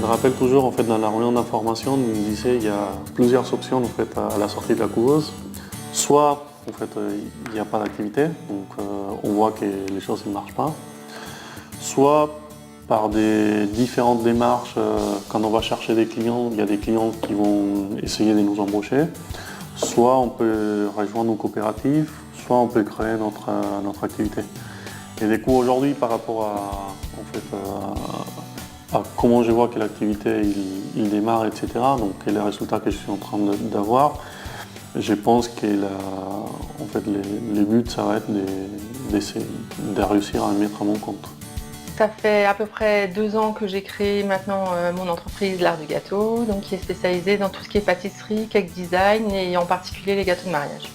me rappelle toujours, en fait, dans la réunion d'information, on me disait qu'il y a plusieurs options, en fait, à la sortie de la couveuse. Soit, en fait, il n'y a pas d'activité, donc on voit que les choses ne marchent pas. Soit, par des différentes démarches, quand on va chercher des clients, il y a des clients qui vont essayer de nous embaucher. Soit on peut rejoindre nos coopératives, soit on peut créer notre activité. Et du coup, aujourd'hui, par rapport à comment je vois que l'activité il démarre, etc., donc et les résultats que je suis en train d'avoir, je pense que en fait, les buts, ça va être d'essayer de réussir à mettre à mon compte. Ça fait à peu près 2 ans que j'ai créé maintenant mon entreprise L'Art du Gâteau, donc qui est spécialisée dans tout ce qui est pâtisserie, cake design et en particulier les gâteaux de mariage.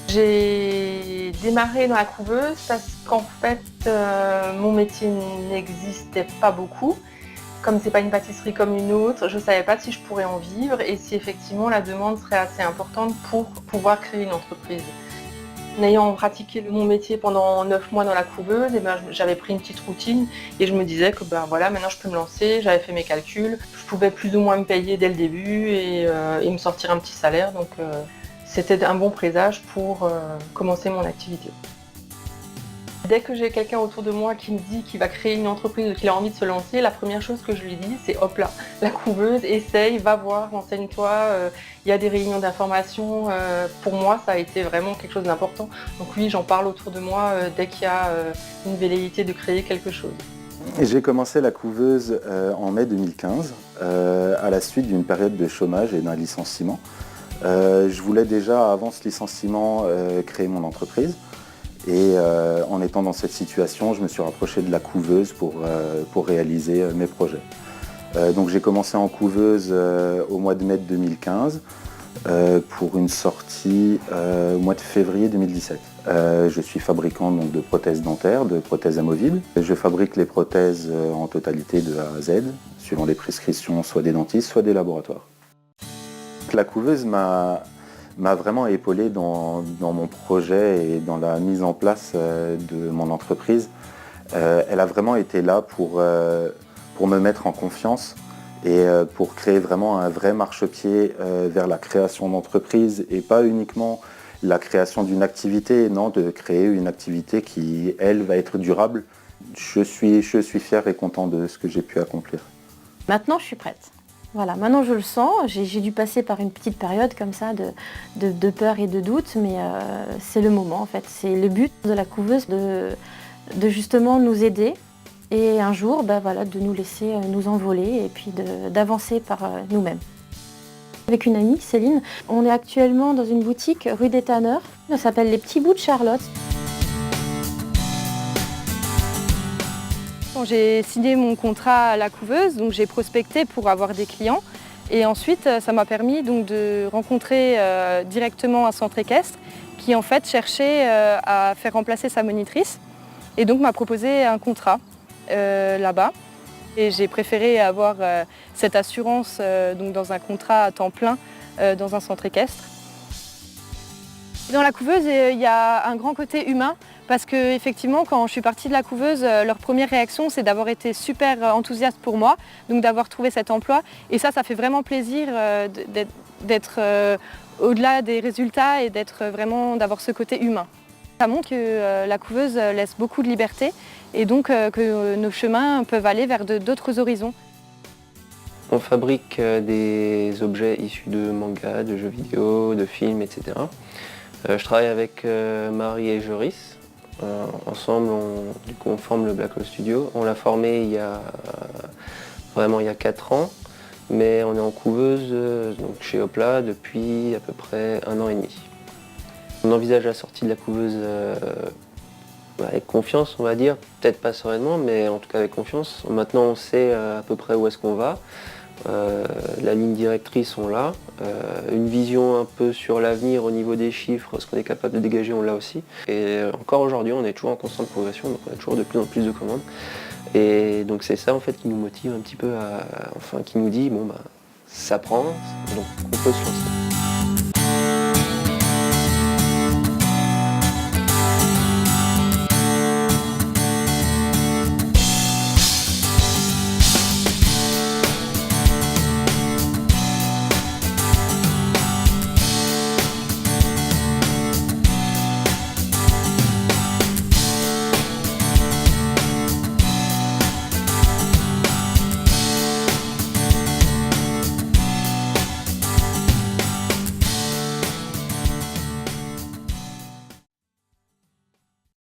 J'ai démarré dans la couveuse parce qu'en fait mon métier n'existait pas beaucoup. Comme c'est pas une pâtisserie comme une autre, je savais pas si je pourrais en vivre et si effectivement la demande serait assez importante pour pouvoir créer une entreprise. En ayant pratiqué mon métier pendant 9 mois dans la couveuse, j'avais pris une petite routine et je me disais que voilà, maintenant je peux me lancer, j'avais fait mes calculs, je pouvais plus ou moins me payer dès le début et me sortir un petit salaire, donc c'était un bon présage pour commencer mon activité. Dès que j'ai quelqu'un autour de moi qui me dit qu'il va créer une entreprise ou qu'il a envie de se lancer, la première chose que je lui dis, c'est hop là, la couveuse, essaye, va voir, renseigne-toi, il y a des réunions d'information. Pour moi, ça a été vraiment quelque chose d'important. Donc oui, j'en parle autour de moi dès qu'il y a une velléité de créer quelque chose. J'ai commencé la couveuse en mai 2015, à la suite d'une période de chômage et d'un licenciement. Je voulais déjà, avant ce licenciement, créer mon entreprise. Et en étant dans cette situation, je me suis rapproché de la couveuse pour réaliser mes projets. Donc j'ai commencé en couveuse au mois de mai 2015 pour une sortie au mois de février 2017. Je suis fabricant donc, de prothèses dentaires, de prothèses amovibles. Je fabrique les prothèses en totalité de A à Z, suivant les prescriptions soit des dentistes, soit des laboratoires. La couveuse m'a vraiment épaulé dans mon projet et dans la mise en place de mon entreprise. Elle a vraiment été là pour me mettre en confiance et pour créer vraiment un vrai marchepied vers la création d'entreprise et pas uniquement la création d'une activité, non, de créer une activité qui, elle, va être durable. Je suis fier et content de ce que j'ai pu accomplir. Maintenant, je suis prête. Voilà, maintenant je le sens, j'ai dû passer par une petite période comme ça de peur et de doute, mais c'est le moment en fait. C'est le but de la couveuse de justement nous aider et un jour voilà, de nous laisser nous envoler et puis d'avancer par nous-mêmes. Avec une amie, Céline, on est actuellement dans une boutique rue des Tanneurs, ça s'appelle Les Petits Bouts de Charlotte. Quand j'ai signé mon contrat à la couveuse, donc j'ai prospecté pour avoir des clients. Et ensuite, ça m'a permis donc, de rencontrer directement un centre équestre qui en fait cherchait à faire remplacer sa monitrice et donc m'a proposé un contrat là-bas. Et j'ai préféré avoir cette assurance donc, dans un contrat à temps plein dans un centre équestre. Dans la couveuse, il y a un grand côté humain parce que effectivement, quand je suis partie de la couveuse, leur première réaction, c'est d'avoir été super enthousiaste pour moi, donc d'avoir trouvé cet emploi. Et ça fait vraiment plaisir d'être au-delà des résultats et d'avoir ce côté humain. Ça montre que la couveuse laisse beaucoup de liberté et donc que nos chemins peuvent aller vers d'autres horizons. On fabrique des objets issus de mangas, de jeux vidéo, de films, etc. Je travaille avec Marie et Joris. Ensemble, on forme le Black Hole Studio. On l'a formé il y a 4 ans, mais on est en couveuse donc chez Hopla depuis à peu près 1 an et demi. On envisage la sortie de la couveuse avec confiance, on va dire. Peut-être pas sereinement, mais en tout cas avec confiance. Maintenant, on sait à peu près où est-ce qu'on va. La ligne directrice, on l'a. Une vision un peu sur l'avenir au niveau des chiffres, ce qu'on est capable de dégager, on l'a aussi. Et encore aujourd'hui, on est toujours en constante progression, donc on a toujours de plus en plus de commandes. Et donc c'est ça en fait qui nous motive un petit peu, qui nous dit bon ça prend, donc on peut se lancer.